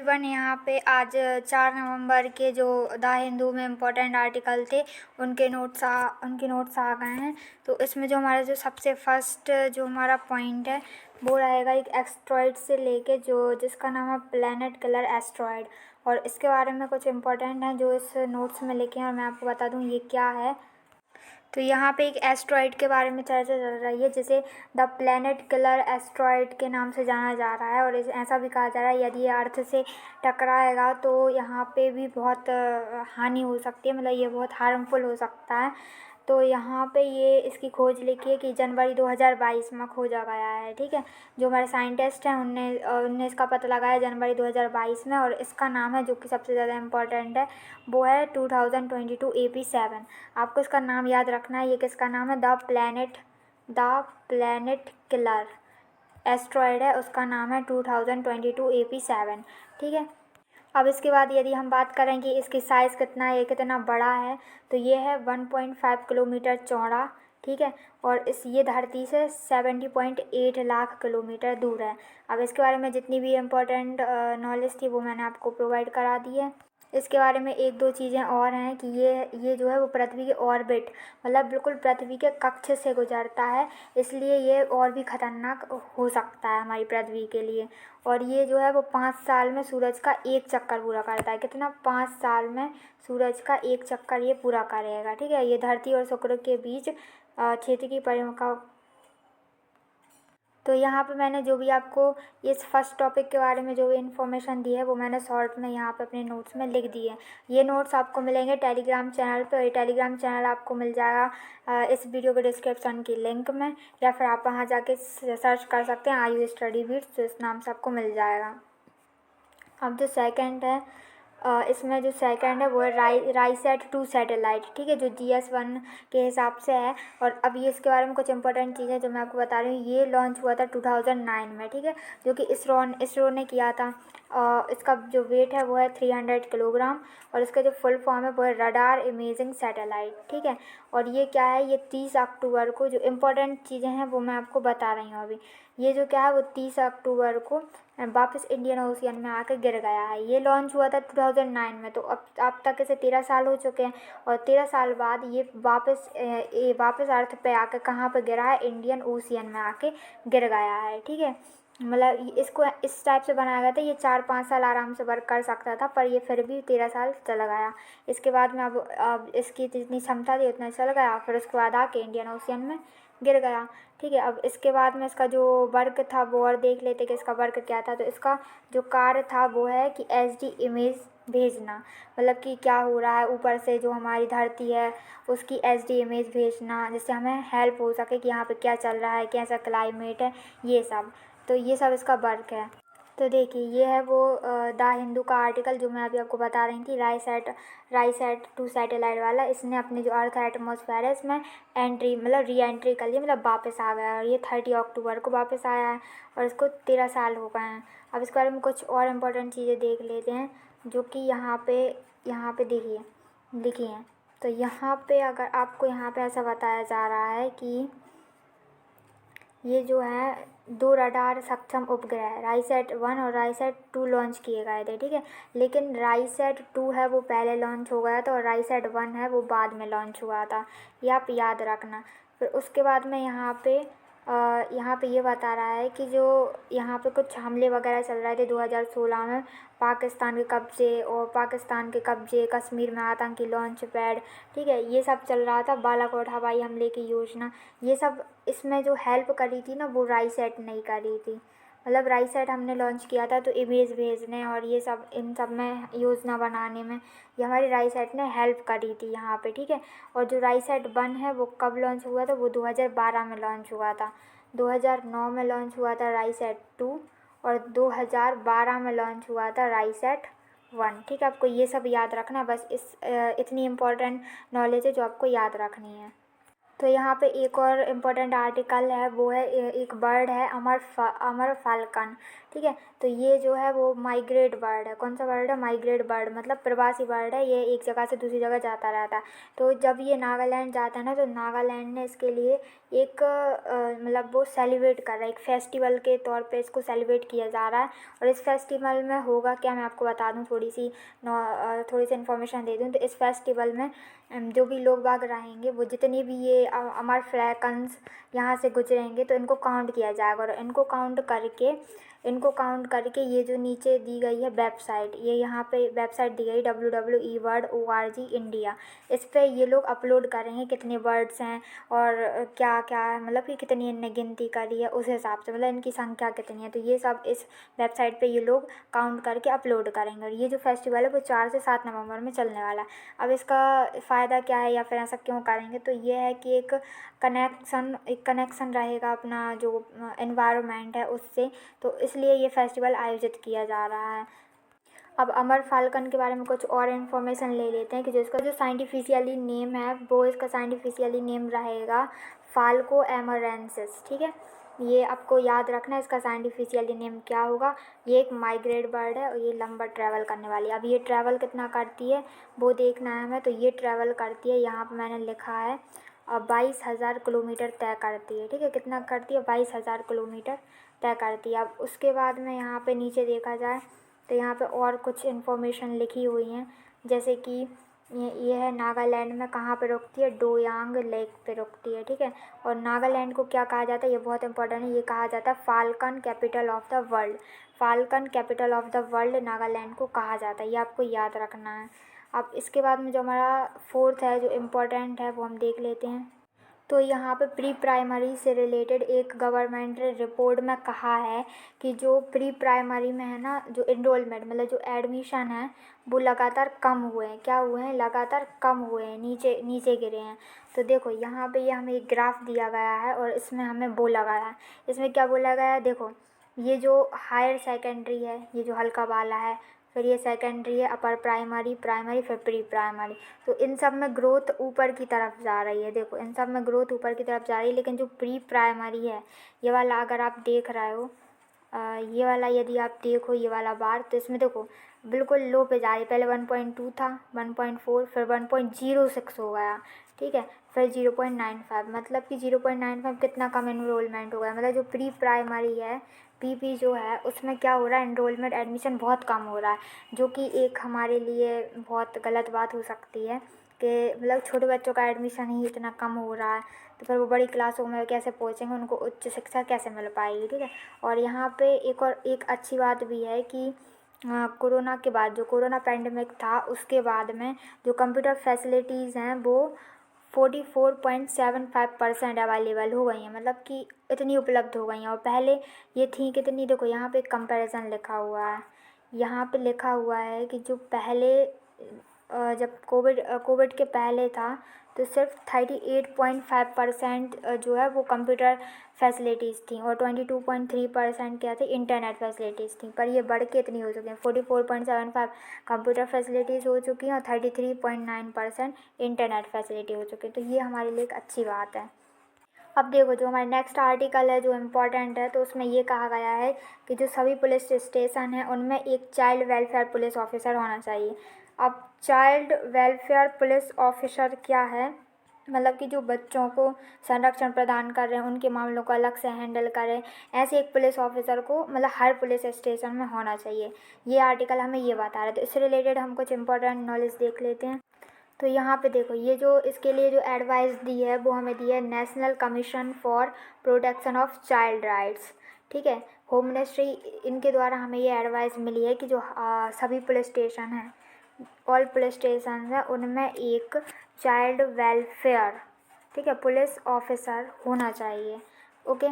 Everyone, यहाँ पे आज 4 नवंबर के जो द हिंदू में इम्पोर्टेंट आर्टिकल थे उनके नोट्स आ गए हैं। तो इसमें जो हमारा जो सबसे फर्स्ट जो हमारा पॉइंट है वो रहेगा एक एस्ट्रॉयड से लेके जिसका नाम है प्लैनेट किलर एस्ट्रॉयड। और इसके बारे में कुछ इम्पोर्टेंट है जो इस नोट्स में लिखे हैं और मैं आपको बता दूँ ये क्या है। तो यहाँ पे एक एस्ट्रॉयड के बारे में चर्चा चल रही है जिसे द प्लैनेट किलर एस्ट्रॉयड के नाम से जाना जा रहा है। और ऐसा भी कहा जा रहा है यदि ये अर्थ से टकराएगा तो यहाँ पे भी बहुत हानि हो सकती है, मतलब ये बहुत हार्मफुल हो सकता है। तो यहाँ पे ये इसकी खोज लिखी है कि जनवरी 2022 में खोजा गया है। ठीक है, जो हमारे साइंटिस्ट हैं उनने इसका पता लगाया जनवरी 2022 में। और इसका नाम है जो कि सबसे ज़्यादा इम्पोर्टेंट है वो है 2022 AP7। आपको इसका नाम याद रखना है। ये किसका नाम है? द प्लैनेट किलर एस्ट्रॉयड है, उसका नाम है 2022 AP7। ठीक है, अब इसके बाद यदि हम बात करें कि इसकी साइज़ कितना है, ये कितना बड़ा है, तो ये है 1.5 किलोमीटर चौड़ा। ठीक है, और ये धरती से 70.8 लाख किलोमीटर दूर है। अब इसके बारे में जितनी भी इम्पोर्टेंट नॉलेज थी वो मैंने आपको प्रोवाइड करा दी है। इसके बारे में एक दो चीज़ें और हैं कि ये जो है वो पृथ्वी के ऑर्बिट, मतलब बिल्कुल पृथ्वी के कक्ष से गुजरता है, इसलिए ये और भी खतरनाक हो सकता है हमारी पृथ्वी के लिए। और ये जो है वो 5 साल में सूरज का एक चक्कर पूरा करता है। कितना? 5 साल में सूरज का एक चक्कर ये पूरा करेगा। ठीक है, ये धरती और शुक्र के बीच क्षेत्र की परिक्रमा। तो यहाँ पे मैंने जो भी आपको इस फर्स्ट टॉपिक के बारे में जो भी इन्फॉर्मेशन दी है वो मैंने शॉर्ट में यहाँ पे अपने नोट्स में लिख दी है। ये नोट्स आपको मिलेंगे टेलीग्राम चैनल पे, और ये टेलीग्राम चैनल आपको मिल जाएगा इस वीडियो के डिस्क्रिप्शन की लिंक में, या फिर आप वहाँ जाके सर्च कर सकते हैं IU स्टडी बीट्स, तो इस नाम से आपको मिल जाएगा। अब जो सेकंड है इसमें जो सेकंड है वो है राइसैट 2 सैटेलाइट। ठीक है, जो GS1 के हिसाब से है। और अब ये इसके बारे में कुछ इंपॉर्टेंट चीज़ें जो मैं आपको बता रही हूँ। ये लॉन्च हुआ था 2009 में। ठीक है, जो कि इसरो ने किया था। इसका जो वेट है वो है 300 किलोग्राम, और इसका जो फुल फॉर्म है वो है रडार इमेजिंग सैटेलाइट। ठीक है, और ये क्या है, ये 30 अक्टूबर को, जो इम्पोर्टेंट चीज़ें हैं वो मैं आपको बता रही हूँ अभी। ये जो क्या है वो 30 अक्टूबर को वापस इंडियन ओशियन में आकर गिर गया है। ये लॉन्च हुआ था 2009 में, तो अब तक इसे 13 साल हो चुके हैं। और 13 साल बाद ये वापस अर्थ पे आकर कहाँ पे गिरा है? इंडियन ओशियन में आके गिर गया है। ठीक है, मतलब इसको इस टाइप से बनाया गया था, ये 4-5 साल आराम से वर्क कर सकता था, पर ये फिर भी 13 साल चला गया। इसके बाद में अब इसकी जितनी क्षमता थी उतना चल गया, फिर उसके बाद आके इंडियन ओशियन में गिर गया। ठीक है, अब इसके बाद में इसका जो वर्क था वो और देख लेते कि इसका वर्क क्या था। तो इसका जो कार्य था वो है कि SD इमेज भेजना, मतलब कि क्या हो रहा है ऊपर से, जो हमारी धरती है उसकी SD इमेज भेजना, जिससे हमें हेल्प हो सके कि यहाँ पे क्या चल रहा है, कैसा क्लाइमेट है, ये सब। तो ये सब इसका वर्क है। तो देखिए, ये है वो द हिंदू का आर्टिकल जो मैं अभी आपको बता रही थी, राइसैट 2 सैटेलाइट वाला। इसने अपने जो अर्थ एटमॉस्फेयर है इसमें एंट्री, मतलब री एंट्री कर लिया, मतलब वापस आ गया। और ये 30 अक्टूबर को वापस आया है, और इसको 13 साल हो गए हैं। अब इसके बारे में कुछ और इम्पोर्टेंट चीज़ें देख लेते हैं जो कि यहाँ पे देखिए लिखी हैं। तो यहाँ पे अगर आपको यहाँ पे ऐसा बताया जा रहा है कि ये जो है 2 रडार सक्षम उपग्रह राइसैट 1 और राइसैट 2 लॉन्च किए गए थे। ठीक है, लेकिन राइसैट 2 है वो पहले लॉन्च हो गया था, और राइसैट 1 है वो बाद में लॉन्च हुआ था, ये आप याद रखना। फिर उसके बाद में यहाँ पे ये बता रहा है कि जो यहाँ पे कुछ हमले वगैरह चल रहे थे 2016 में, पाकिस्तान के कब्जे, कश्मीर में आतंकी लॉन्च पैड। ठीक है, ये सब चल रहा था, बालाकोट हवाई हमले की योजना, ये सब इसमें जो हेल्प करी थी ना वो राइसैट नहीं करी थी। मतलब राइसैट हमने लॉन्च किया था तो इमेज भेजने और ये सब, इन सब में योजना बनाने में ये हमारी राइसैट ने हेल्प करी थी यहाँ पे। ठीक है, और जो राइसैट 1 है वो कब लॉन्च हुआ था? वो 2012 में लॉन्च हुआ था। 2009 में लॉन्च हुआ था राइसैट 2, और 2012 में लॉन्च हुआ था राइसैट 1। ठीक है, आपको ये सब याद रखना, बस इतनी इम्पोर्टेंट नॉलेज है जो आपको याद रखनी है। तो यहाँ पे एक और इम्पोर्टेंट आर्टिकल है, वो है एक बर्ड है अमर फाल्कन। ठीक है। तो ये जो है वो माइग्रेट बर्ड है। कौन सा बर्ड है? माइग्रेट बर्ड, मतलब प्रवासी बर्ड है। ये एक जगह से दूसरी जगह जाता रहता है। तो जब ये नागालैंड जाता है ना, तो नागालैंड ने इसके लिए एक मतलब वो सेलिब्रेट कर रहा है, एक फेस्टिवल के तौर पे इसको सेलिब्रेट किया जा रहा है। और इस फेस्टिवल में होगा क्या, मैं आपको बता दूं, थोड़ी सी इन्फॉर्मेशन दे दूं। तो इस फेस्टिवल में जो भी लोग बाग रहेंगे, वो जितने भी ये अमर फ्लैकन्स यहाँ से गुजरेंगे, तो इनको काउंट किया जाएगा। और इनको काउंट करके ये जो नीचे दी गई है वेबसाइट, ये यहाँ पे वेबसाइट दी गई www.eworld.org इंडिया। इस पे ये लोग अपलोड करेंगे कितने बर्ड्स हैं और क्या क्या है, मतलब कि कितनी इनने गिनती करी है उस हिसाब से, मतलब इनकी संख्या कितनी है। तो ये सब इस वेबसाइट पे ये लोग काउंट करके अपलोड करेंगे। और ये जो फेस्टिवल है वो 4 से 7 नवंबर में चलने वाला है। अब इसका फ़ायदा क्या है या फिर ऐसा क्यों करेंगे, तो ये है कि एक कनेक्शन रहेगा अपना जो एनवायरनमेंट है उससे। तो इसलिए ये फेस्टिवल आयोजित किया जा रहा है। अब अमर फाल्कन के बारे में कुछ और इन्फॉर्मेशन ले लेते हैं कि जो इसका जो साइंटिफिशियली नेम है, वो इसका साइंटिफिशियली नेम रहेगा फाल्को एमरेंसिस। ठीक है, ये आपको याद रखना है, इसका साइंटिफिशियली नेम क्या होगा। ये एक माइग्रेट बर्ड है और ये लंबा ट्रैवल करने वाली है। अब ये ट्रैवल कितना करती है वो देखना है हमें। तो ये ट्रैवल करती है, यहाँ पर मैंने लिखा है 22,000 किलोमीटर तय करती है। ठीक है, कितना करती है? 22,000 किलोमीटर तय करती है। अब उसके बाद में यहाँ पे नीचे देखा जाए तो यहाँ पे और कुछ इन्फॉर्मेशन लिखी हुई हैं, जैसे कि ये है नागालैंड में कहाँ पे रुकती है, डोयांग लेक पे रुकती है। ठीक है, और नागालैंड को क्या कहा जाता है, ये बहुत इंपॉर्टेंट है, ये कहा जाता है falcon capital of the world. Falcon capital of the world Nagaland को कहा जाता है, ये आपको याद रखना है। अब इसके बाद में जो हमारा फोर्थ है जो इम्पोर्टेंट है वो हम देख लेते हैं। तो यहाँ पे प्री प्राइमरी से रिलेटेड एक गवर्नमेंट रिपोर्ट में कहा है कि जो प्री प्राइमरी में है ना, जो इनरोलमेंट मतलब जो एडमिशन है वो लगातार कम हुए हैं। क्या हुए हैं? लगातार कम हुए हैं, नीचे नीचे गिरे हैं। तो देखो यहाँ पे ये हमें एक ग्राफ दिया गया है और इसमें हमें बोला गया है, इसमें क्या बोला गया है, देखो ये जो हायर सेकेंडरी है, ये जो हल्का वाला है, फिर ये सेकेंडरी है, अपर प्राइमरी, प्राइमरी, फिर प्री प्राइमरी। तो इन सब में ग्रोथ ऊपर की तरफ जा रही है। देखो इन सब में ग्रोथ ऊपर की तरफ जा रही है, लेकिन जो प्री प्राइमरी है, ये वाला अगर आप देख रहे हो, ये वाला यदि आप देखो, ये वाला बार, तो इसमें देखो बिल्कुल लो पे जा रही है। पहले 1.2 था, 1.4, फिर 1.06 हो गया। ठीक है, फिर 0.95, मतलब कि 0.95 कितना कम एनरोलमेंट हो गया। मतलब जो प्री प्राइमरी है, पीपी जो है, उसमें क्या हो रहा है, एनरोलमेंट एडमिशन बहुत कम हो रहा है, जो कि एक हमारे लिए बहुत गलत बात हो सकती है कि मतलब छोटे बच्चों का एडमिशन ही इतना कम हो रहा है, तो फिर वो बड़ी क्लासों में कैसे पहुँचेंगे, उनको उच्च शिक्षा कैसे मिल पाएगी। ठीक है, और यहाँ पे एक अच्छी बात भी है कि कोरोना के बाद, जो कोरोना पैंडमिक था उसके बाद में जो कंप्यूटर फैसिलिटीज़ हैं वो 44.75% अवेलेबल हो गई हैं, मतलब कि इतनी उपलब्ध हो गई हैं। और पहले ये थी कितनी, देखो यहाँ पे कंपैरिजन लिखा हुआ है, यहाँ पे लिखा हुआ है कि जो पहले जब कोविड के पहले था तो सिर्फ 38.5% जो है वो कंप्यूटर फैसिलिटीज़ थी और 22.3% क्या थी, इंटरनेट फैसिलिटीज़ थी। पर ये बढ़ के इतनी हो चुकी हैं, 44.75 कंप्यूटर फैसिलिटीज़ हो चुकी हैं और 33.9% इंटरनेट फैसिलिटी हो चुकी है। तो ये हमारे लिए एक अच्छी बात है। अब देखो जो हमारा नेक्स्ट आर्टिकल है जो इम्पोर्टेंट है, तो उसमें ये कहा गया है कि जो सभी पुलिस स्टेशन हैं उनमें एक चाइल्ड वेलफेयर पुलिस ऑफिसर होना चाहिए। अब चाइल्ड वेलफेयर पुलिस ऑफिसर क्या है, मतलब कि जो बच्चों को संरक्षण प्रदान कर रहे हैं, उनके मामलों को अलग से हैंडल करें, ऐसे एक पुलिस ऑफिसर को मतलब हर पुलिस स्टेशन में होना चाहिए। ये आर्टिकल हमें ये बता रहा है। तो इससे रिलेटेड हम कुछ इंपॉर्टेंट नॉलेज देख लेते हैं। तो यहाँ पे देखो ये जो इसके लिए जो एडवाइस दी है वो हमें दी है national commission for protection of child rights. ठीक है, होम मिनिस्ट्री, इनके द्वारा हमें ये एडवाइस मिली है कि जो सभी पुलिस स्टेशन हैं, ऑल पुलिस स्टेशन हैं, उनमें एक चाइल्ड वेलफेयर, ठीक है, पुलिस ऑफिसर होना चाहिए। ओके,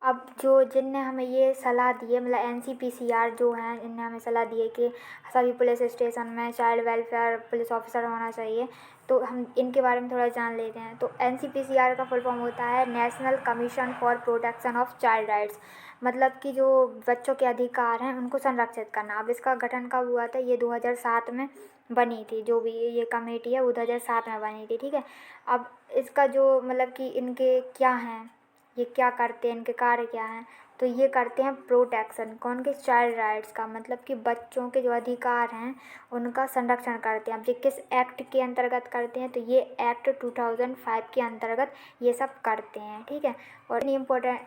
अब जो जिनने हमें ये सलाह दी है, मतलब NCPCR जो हैं, इनने हमें सलाह दी है कि सभी पुलिस स्टेशन में चाइल्ड वेलफेयर पुलिस ऑफिसर होना चाहिए। तो हम इनके बारे में थोड़ा जान लेते हैं। तो NCPCR का फुल फॉर्म होता है national commission for protection of child rights, मतलब कि जो बच्चों के अधिकार हैं उनको संरक्षित करना। अब इसका गठन कब हुआ था, ये 2007 में बनी थी, जो भी ये कमेटी है वो 2007 में बनी थी। ठीक है, अब इसका जो मतलब कि इनके क्या हैं ये क्या करते हैं, इनके कार्य क्या हैं। तो ये करते हैं प्रोटेक्शन, कौन के, चाइल्ड राइट्स का, मतलब कि बच्चों के जो अधिकार हैं उनका संरक्षण करते हैं। अब ये किस एक्ट के अंतर्गत करते हैं, तो ये एक्ट 2005 के अंतर्गत ये सब करते हैं। ठीक है, और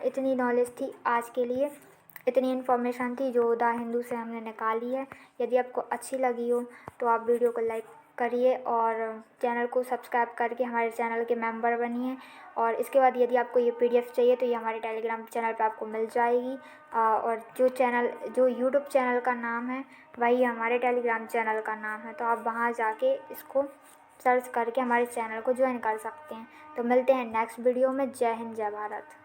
इतनी नॉलेज थी आज के लिए, इतनी इन्फॉर्मेशन थी जो द हिंदू से हमने निकाली है। यदि आपको अच्छी लगी हो तो आप वीडियो को लाइक करिए और चैनल को सब्सक्राइब करके हमारे चैनल के मेंबर बनिए। और इसके बाद यदि आपको ये PDF चाहिए तो ये हमारे टेलीग्राम चैनल पे आपको मिल जाएगी। और जो यूट्यूब चैनल का नाम है वही हमारे टेलीग्राम चैनल का नाम है, तो आप वहाँ जाके इसको सर्च करके हमारे चैनल को ज्वाइन कर सकते हैं। तो मिलते हैं नेक्स्ट वीडियो में। जय हिंद, जय भारत।